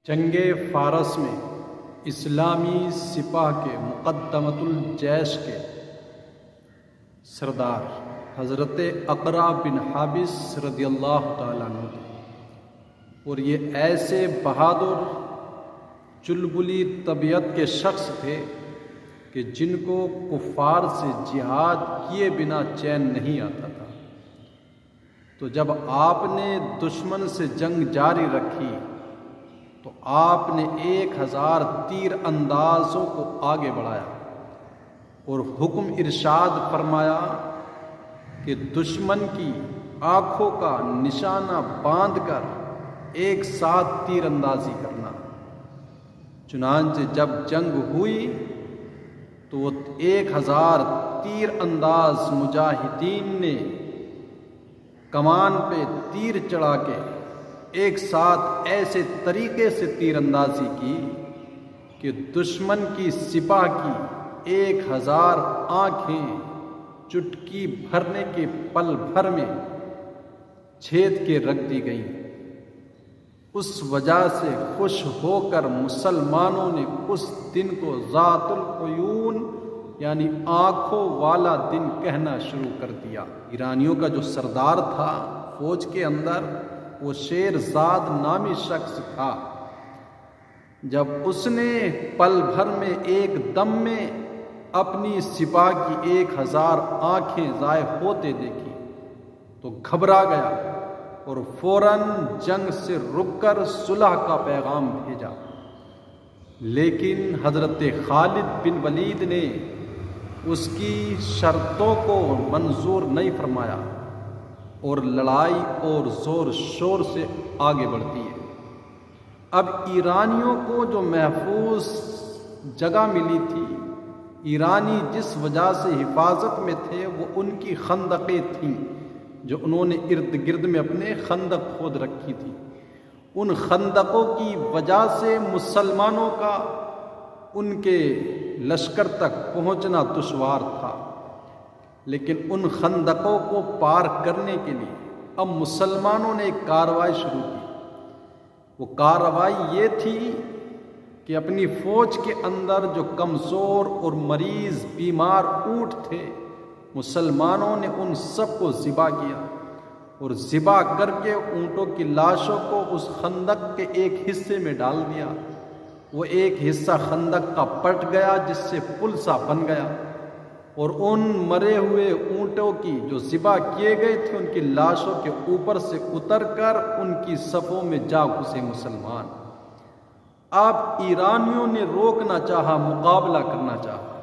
جنگ فارس میں اسلامی سپاہ کے مقدمۃ الجیش کے سردار حضرت اقرا بن حابس رضی اللہ تعالیٰ عنہ تھے، اور یہ ایسے بہادر چلبلی طبیعت کے شخص تھے کہ جن کو کفار سے جہاد کیے بنا چین نہیں آتا تھا۔ تو جب آپ نے دشمن سے جنگ جاری رکھی تو آپ نے 1000 تیر اندازوں کو آگے بڑھایا اور حکم ارشاد فرمایا کہ دشمن کی آنکھوں کا نشانہ باندھ کر ایک ساتھ تیر اندازی کرنا۔ چنانچہ جب جنگ ہوئی تو وہ 1000 تیر انداز مجاہدین نے کمان پہ تیر چڑھا کے ایک ساتھ ایسے طریقے سے تیر اندازی کی کہ دشمن کی سپاہ کی 1000 آنکھیں چٹکی بھرنے کے پل بھر میں چھید کے رکھ دی گئیں۔ اس وجہ سے خوش ہو کر مسلمانوں نے اس دن کو ذات العیون یعنی آنکھوں والا دن کہنا شروع کر دیا۔ ایرانیوں کا جو سردار تھا فوج کے اندر، وہ شیرزاد نامی شخص تھا۔ جب اس نے پل بھر میں ایک دم میں اپنی سپاہ کی 1000 آنکھیں ضائع ہوتے دیکھی تو گھبرا گیا اور فوراً جنگ سے رک کر صلح کا پیغام بھیجا، لیکن حضرت خالد بن ولید نے اس کی شرطوں کو منظور نہیں فرمایا اور لڑائی اور زور شور سے آگے بڑھتی ہے۔ اب ایرانیوں کو جو محفوظ جگہ ملی تھی، ایرانی جس وجہ سے حفاظت میں تھے، وہ ان کی خندقیں تھیں جو انہوں نے ارد گرد میں اپنے خندق کھود رکھی تھی۔ ان خندقوں کی وجہ سے مسلمانوں کا ان کے لشکر تک پہنچنا دشوار تھا، لیکن ان خندقوں کو پار کرنے کے لیے اب مسلمانوں نے ایک کارروائی شروع کی۔ وہ کارروائی یہ تھی کہ اپنی فوج کے اندر جو کمزور اور مریض بیمار اونٹ تھے، مسلمانوں نے ان سب کو ذبح کیا اور ذبح کر کے اونٹوں کی لاشوں کو اس خندق کے ایک حصے میں ڈال دیا۔ وہ ایک حصہ خندق کا پٹ گیا جس سے پل سا بن گیا، اور ان مرے ہوئے اونٹوں کی جو ذبح کیے گئے تھے ان کی لاشوں کے اوپر سے اتر کر ان کی صفوں میں جا گھسے مسلمان۔ اب ایرانیوں نے روکنا چاہا، مقابلہ کرنا چاہا،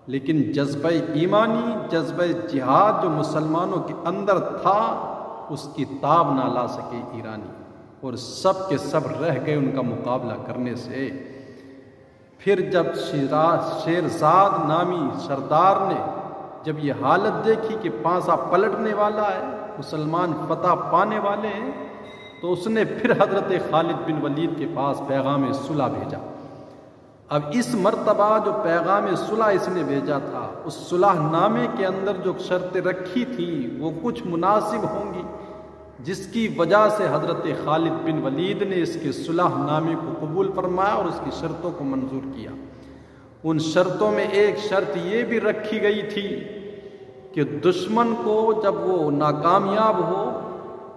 لیکن جذبہ ایمانی، جذبہ جہاد جو مسلمانوں کے اندر تھا، اس کی تاب نہ لا سکے ایرانی، اور سب کے سب رہ گئے ان کا مقابلہ کرنے سے۔ پھر جب شیرزاد نامی سردار نے جب یہ حالت دیکھی کہ پانسا پلٹنے والا ہے، مسلمان فتح پانے والے ہیں، تو اس نے پھر حضرت خالد بن ولید کے پاس پیغام صلح بھیجا۔ اب اس مرتبہ جو پیغام صلح اس نے بھیجا تھا، اس صلح نامے کے اندر جو شرطیں رکھی تھی وہ کچھ مناسب ہوں گی، جس کی وجہ سے حضرت خالد بن ولید نے اس کے صلح نامے کو قبول فرمایا اور اس کی شرطوں کو منظور کیا۔ ان شرطوں میں ایک شرط یہ بھی رکھی گئی تھی کہ دشمن کو جب وہ ناکامیاب ہو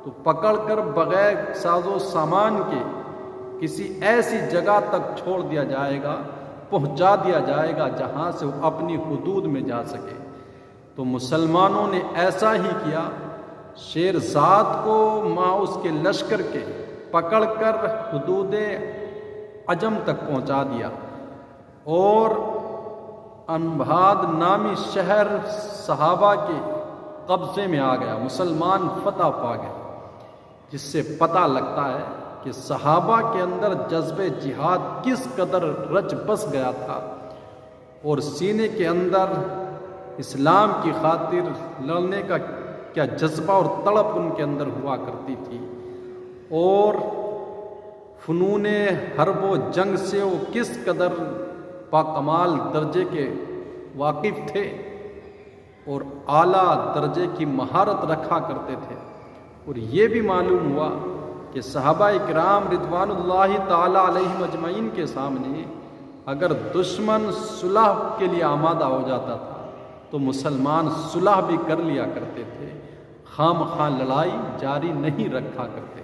تو پکڑ کر بغیر ساز و سامان کے کسی ایسی جگہ تک چھوڑ دیا جائے گا، پہنچا دیا جائے گا جہاں سے وہ اپنی حدود میں جا سکے۔ تو مسلمانوں نے ایسا ہی کیا، شیرزاد کو ماں اس کے لشکر کے پکڑ کر حدود عجم تک پہنچا دیا، اور انبھاد نامی شہر صحابہ کے قبضے میں آ گیا، مسلمان فتح پا گئے، جس سے پتہ لگتا ہے کہ صحابہ کے اندر جذب جہاد کس قدر رچ بس گیا تھا، اور سینے کے اندر اسلام کی خاطر لڑنے کا کیا جذبہ اور تڑپ ان کے اندر ہوا کرتی تھی، اور فنون حرب و جنگ سے وہ کس قدر باکمال درجے کے واقف تھے اور اعلیٰ درجے کی مہارت رکھا کرتے تھے۔ اور یہ بھی معلوم ہوا کہ صحابہ کرام رضوان اللہ تعالی علیہم اجمعین کے سامنے اگر دشمن صلح کے لیے آمادہ ہو جاتا تھا تو مسلمان صلح بھی کر لیا کرتے تھے، خام خواہ لڑائی جاری نہیں رکھا کرتے۔